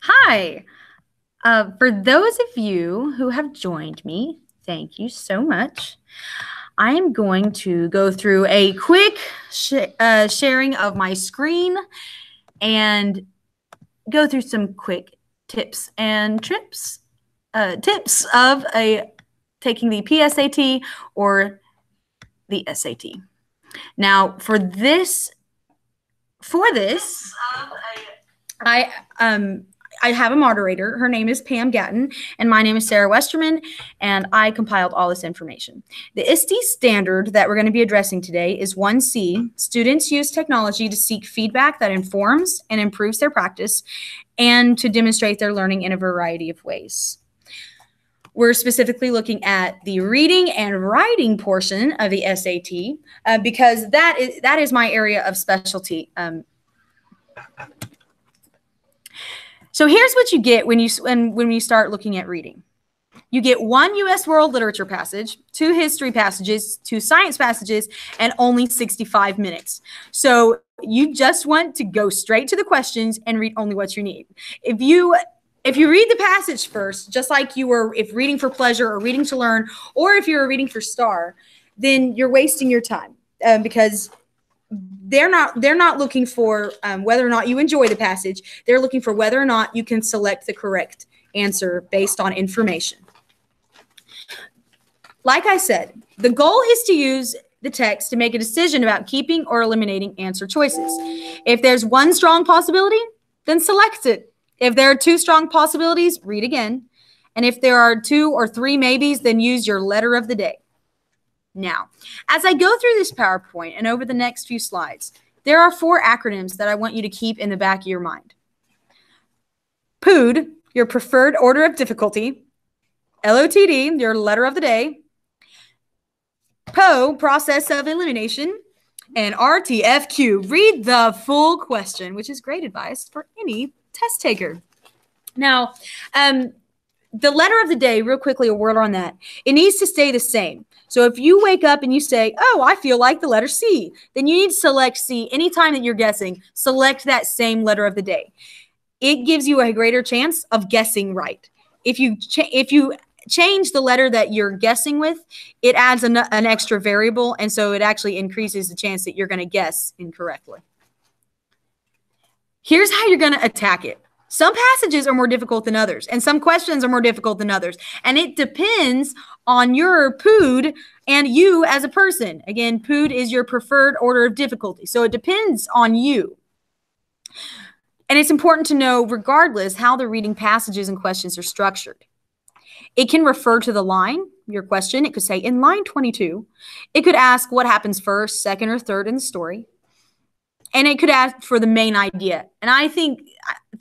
Hi. For those of you who have joined me, thank you so much. I am going to go through a quick sharing of my screen and go through some quick tips and tips of taking the PSAT or the SAT. Now, for this, I I have a moderator. Her name is Pam Gatton, and my name is Sarah Westerman, and I compiled all this information. The ISTE standard that we're going to be addressing today is 1C. Students use technology to seek feedback that informs and improves their practice and to demonstrate their learning in a variety of ways. We're specifically looking at the reading and writing portion of the SAT because that is my area of specialty. So here's what you get when you start looking at reading. You get 1 U.S. world literature passage, 2 history passages, 2 science passages, and only 65 minutes. So you just want to go straight to the questions and read only what you need. If you read the passage first, just like you were if reading for pleasure or reading to learn, or if you're reading for STAR, then you're wasting your time because they're not looking for whether or not you enjoy the passage. They're looking for whether or not you can select the correct answer based on information. Like I said, the goal is to use the text to make a decision about keeping or eliminating answer choices. If there's one strong possibility, then select it. If there are 2 strong possibilities, read again. And if there are 2 or 3 maybes, then use your letter of the day. Now, as I go through this PowerPoint and over the next few slides, there are 4 acronyms that I want you to keep in the back of your mind. POOD, your preferred order of difficulty. LOTD, your letter of the day. PO, process of elimination. And RTFQ, read the full question, which is great advice for any test taker. Now, the letter of the day, real quickly, a word on that. It needs to stay the same. So if you wake up and you say, oh, I feel like the letter C, then you need to select C. Anytime that you're guessing, select that same letter of the day. It gives you a greater chance of guessing right. If you change the letter that you're guessing with, it adds an extra variable, and so it actually increases the chance that you're going to guess incorrectly. Here's how you're going to attack it. Some passages are more difficult than others, and some questions are more difficult than others. And it depends on your POOD and you as a person. Again, POOD is your preferred order of difficulty. So it depends on you. And it's important to know, regardless, how the reading passages and questions are structured. It can refer to the line, your question. It could say, in line 22, it could ask what happens first, second, or third in the story. And it could ask for the main idea. And I think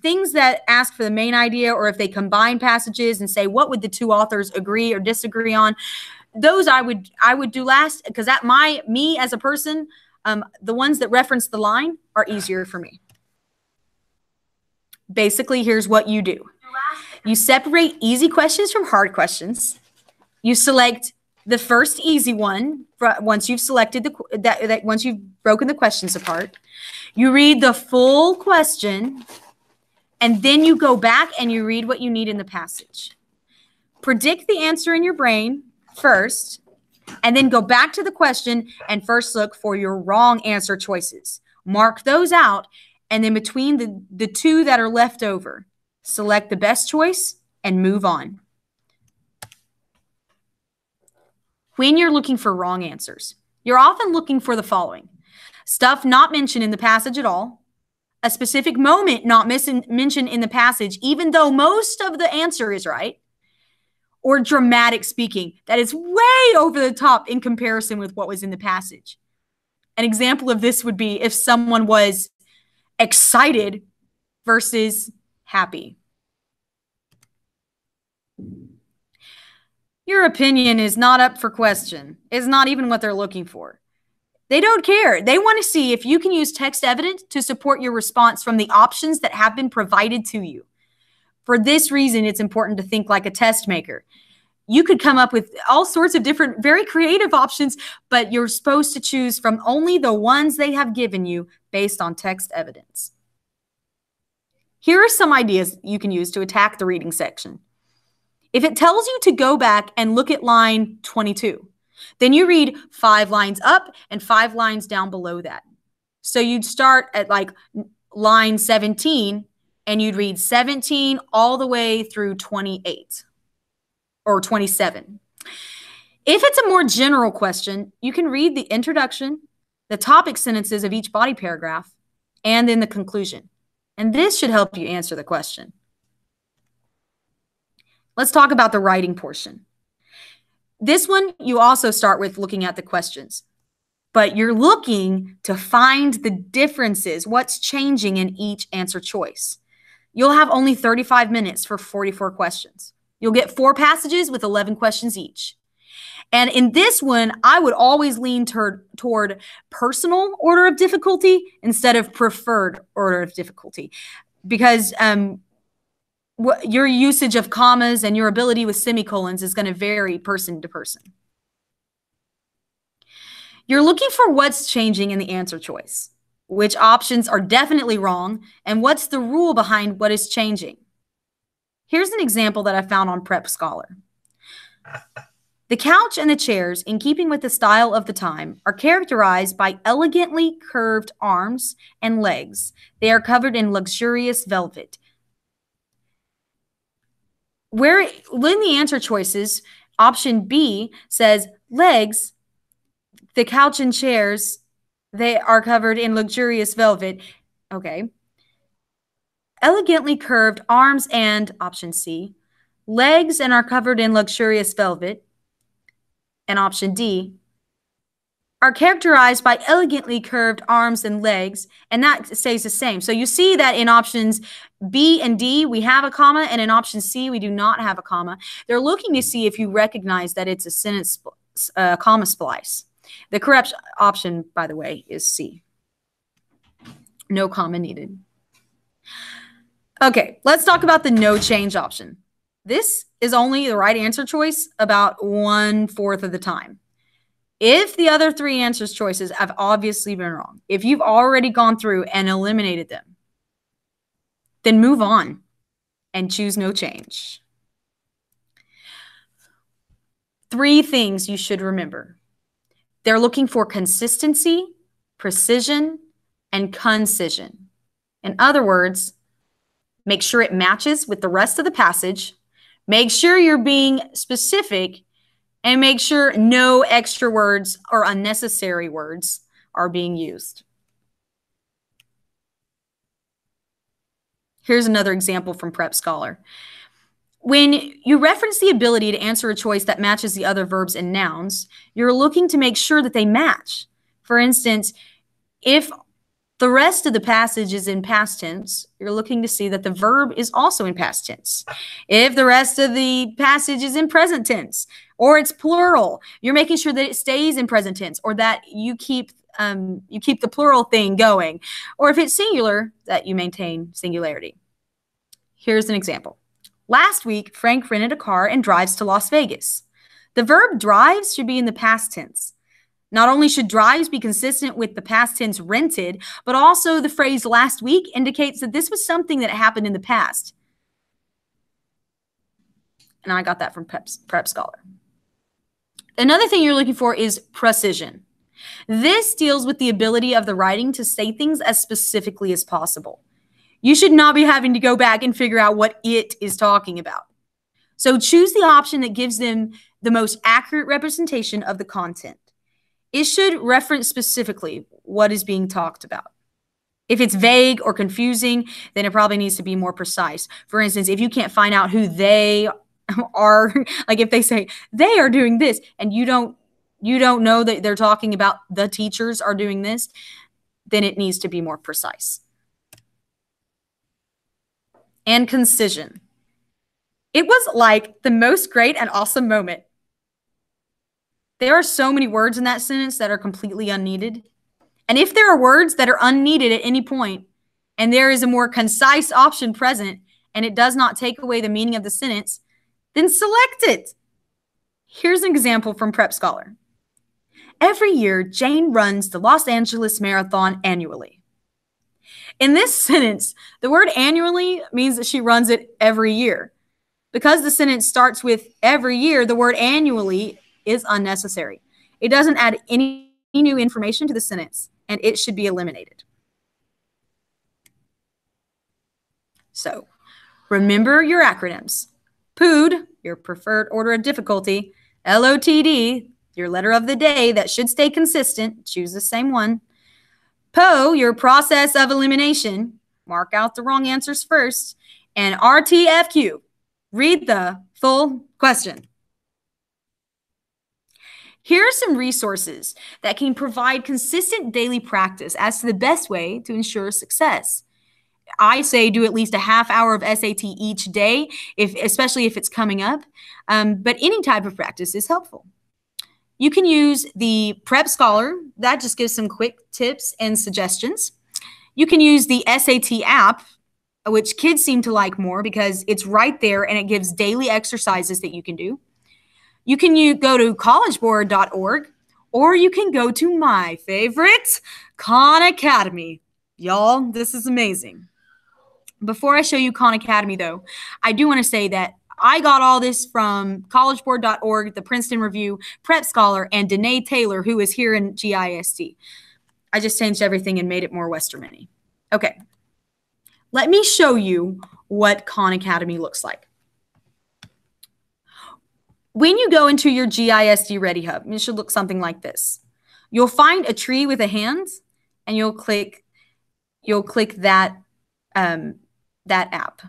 things that ask for the main idea, or if they combine passages and say, what would the 2 authors agree or disagree on? Those I would do last, because me as a person, the ones that reference the line are easier for me. Basically, here's what you do. You separate easy questions from hard questions. You select the first easy one once you've selected once you've broken the questions apart. You read the full question, and then you go back and you read what you need in the passage. Predict the answer in your brain first, and then go back to the question and first look for your wrong answer choices. Mark those out, and then between the 2 that are left over, select the best choice and move on. When you're looking for wrong answers, you're often looking for the following: stuff not mentioned in the passage at all, a specific moment not mentioned in the passage, even though most of the answer is right, or dramatic speaking that is way over the top in comparison with what was in the passage. An example of this would be if someone was excited versus happy. Your opinion is not up for question. It's not even what they're looking for. They don't care. They want to see if you can use text evidence to support your response from the options that have been provided to you. For this reason, it's important to think like a test maker. You could come up with all sorts of different, very creative options, but you're supposed to choose from only the ones they have given you based on text evidence. Here are some ideas you can use to attack the reading section. If it tells you to go back and look at line 22, then you read 5 lines up and 5 lines down below that. So you'd start at like line 17 and you'd read 17 all the way through 28 or 27. If it's a more general question, you can read the introduction, the topic sentences of each body paragraph, and then the conclusion. And this should help you answer the question. Let's talk about the writing portion. This one, you also start with looking at the questions, but you're looking to find the differences, what's changing in each answer choice. You'll have only 35 minutes for 44 questions. You'll get 4 passages with 11 questions each. And in this one, I would always lean toward personal order of difficulty instead of preferred order of difficulty, because your usage of commas and your ability with semicolons is going to vary person to person. You're looking for what's changing in the answer choice, which options are definitely wrong, and what's the rule behind what is changing. Here's an example that I found on Prep Scholar. The couch and the chairs, in keeping with the style of the time, are characterized by elegantly curved arms and legs. They are covered in luxurious velvet. Where in the answer choices, option B says legs, the couch and chairs, they are covered in luxurious velvet. Okay. Elegantly curved arms and, option C, legs and are covered in luxurious velvet. And option D, are characterized by elegantly curved arms and legs, and that stays the same. So you see that in options B and D, we have a comma, and in option C, we do not have a comma. They're looking to see if you recognize that it's a sentence comma splice. The correct option, by the way, is C. No comma needed. Okay, let's talk about the no change option. This is only the right answer choice about 1/4 of the time. If the other 3 answers choices have obviously been wrong, if you've already gone through and eliminated them, then move on and choose no change. 3 things you should remember. They're looking for consistency, precision, and concision. In other words, make sure it matches with the rest of the passage. Make sure you're being specific, and make sure no extra words or unnecessary words are being used. Here's another example from Prep Scholar. When you reference the ability to answer a choice that matches the other verbs and nouns, you're looking to make sure that they match. For instance, if the rest of the passage is in past tense, you're looking to see that the verb is also in past tense. If the rest of the passage is in present tense, or it's plural, you're making sure that it stays in present tense, or that you keep the plural thing going. Or if it's singular, that you maintain singularity. Here's an example. Last week, Frank rented a car and drives to Las Vegas. The verb drives should be in the past tense. Not only should drives be consistent with the past tense rented, but also the phrase last week indicates that this was something that happened in the past. And I got that from Prep Scholar. Another thing you're looking for is precision. This deals with the ability of the writing to say things as specifically as possible. You should not be having to go back and figure out what it is talking about. So choose the option that gives them the most accurate representation of the content. It should reference specifically what is being talked about. If it's vague or confusing, then it probably needs to be more precise. For instance, if you can't find out who they are, like if they say they are doing this and you don't know that they're talking about the teachers are doing this, then it needs to be more precise. And concision. It was like the most great and awesome moment. There are so many words in that sentence that are completely unneeded. And if there are words that are unneeded at any point, and there is a more concise option present, and it does not take away the meaning of the sentence, then select it. Here's an example from Prep Scholar. Every year, Jane runs the Los Angeles Marathon annually. In this sentence, the word annually means that she runs it every year. Because the sentence starts with every year, the word annually is unnecessary. It doesn't add any new information to the sentence, and it should be eliminated. So remember your acronyms. POOD, your preferred order of difficulty. LOTD, your letter of the day that should stay consistent. Choose the same one. PO, your process of elimination. Mark out the wrong answers first. And RTFQ, read the full question. Here are some resources that can provide consistent daily practice as to the best way to ensure success. I say do at least a half hour of SAT each day, especially if it's coming up, but any type of practice is helpful. You can use the Prep Scholar. That just gives some quick tips and suggestions. You can use the SAT app, which kids seem to like more because it's right there and it gives daily exercises that you can do. You can go to collegeboard.org, or you can go to my favorite, Khan Academy. Y'all, this is amazing. Before I show you Khan Academy, though, I do want to say that I got all this from collegeboard.org, the Princeton Review, Prep Scholar, and Danae Taylor, who is here in GISD. I just changed everything and made it more Westerman-y. Okay. Let me show you what Khan Academy looks like. When you go into your GISD Ready Hub, it should look something like this. You'll find a tree with a hand, and you'll click that app.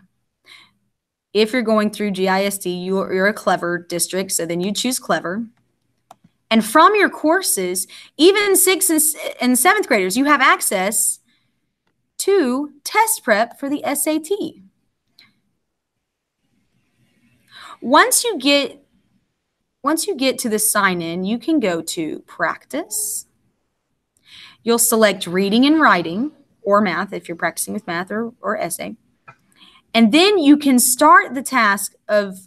If you're going through GISD, you're a Clever district, so then you choose Clever. And from your courses, even 6th and 7th graders, you have access to test prep for the SAT. Once you get to the sign-in, you can go to Practice. You'll select Reading and Writing, or Math if you're practicing with math or essay. And then you can start the task of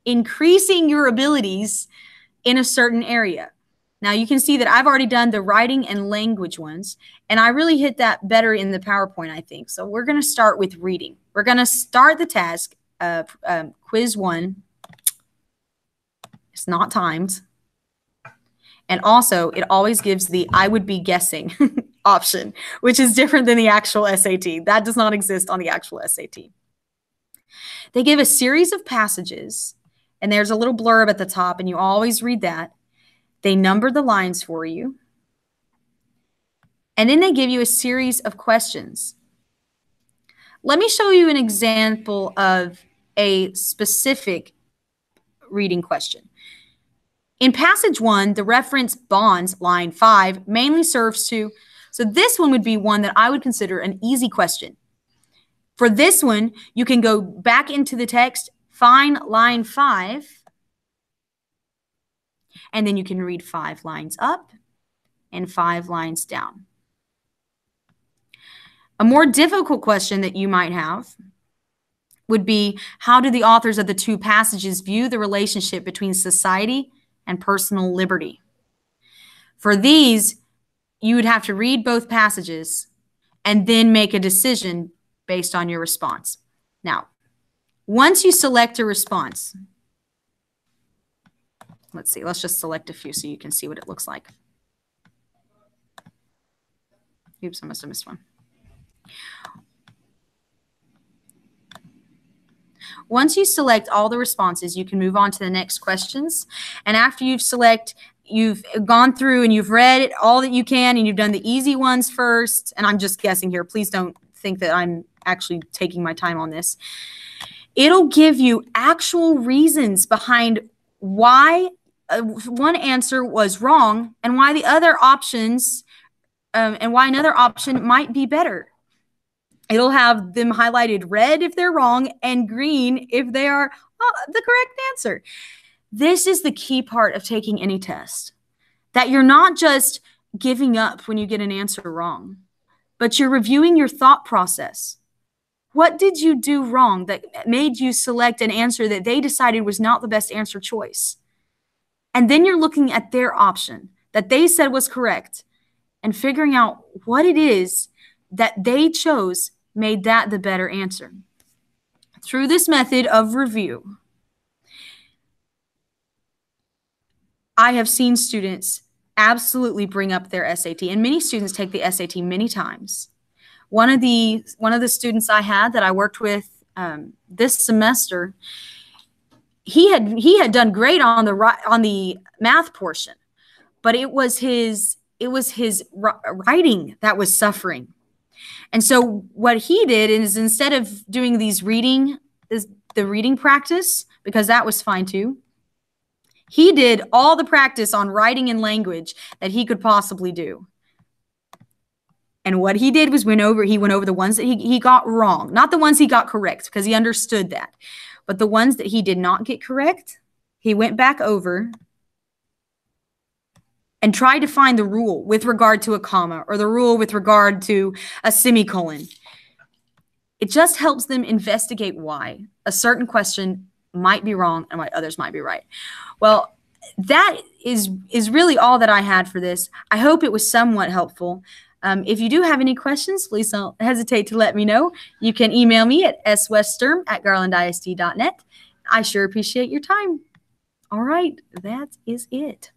increasing your abilities in a certain area. Now you can see that I've already done the writing and language ones, and I really hit that better in the PowerPoint, I think. So we're going to start with reading. We're going to start the task of quiz 1. It's not timed. And also, it always gives the I would be guessing option, which is different than the actual SAT. That does not exist on the actual SAT. They give a series of passages, and there's a little blurb at the top, and you always read that. They number the lines for you. And then they give you a series of questions. Let me show you an example of a specific reading question. In passage 1, the reference bonds, line 5, mainly serves to, so this one would be one that I would consider an easy question. For this one, you can go back into the text, find line 5, and then you can read 5 lines up and 5 lines down. A more difficult question that you might have would be, how do the authors of the 2 passages view the relationship between society and personal liberty? For these, you would have to read both passages and then make a decision based on your response. Now, once you select a response, let's see, let's just select a few so you can see what it looks like. Oops, I must have missed one. Once you select all the responses, you can move on to the next questions. And after you've gone through and you've read all that you can, and you've done the easy ones first, and I'm just guessing here, please don't think that I'm actually taking my time on this. It'll give you actual reasons behind why one answer was wrong and why the other options and why another option might be better. It'll have them highlighted red if they're wrong and green if they are the correct answer. This is the key part of taking any test, that you're not just giving up when you get an answer wrong, but you're reviewing your thought process. What did you do wrong that made you select an answer that they decided was not the best answer choice? And then you're looking at their option that they said was correct and figuring out what it is that they chose made that the better answer. Through this method of review, I have seen students absolutely bring up their SAT, and many students take the SAT many times. One of the students I had that I worked with this semester, he had done great on the math portion, but it was his writing that was suffering. And so what he did is, instead of doing the reading practice, because that was fine too, he did all the practice on writing and language that he could possibly do. And what he did was he went over the ones that he got wrong, not the ones he got correct, because he understood that. But the ones that he did not get correct, he went back over and tried to find the rule with regard to a comma or the rule with regard to a semicolon. It just helps them investigate why a certain question might be wrong and why others might be right. Well, that is really all that I had for this. I hope it was somewhat helpful. If you do have any questions, please don't hesitate to let me know. You can email me at sweststurm@garlandisd.net. I sure appreciate your time. All right, that is it.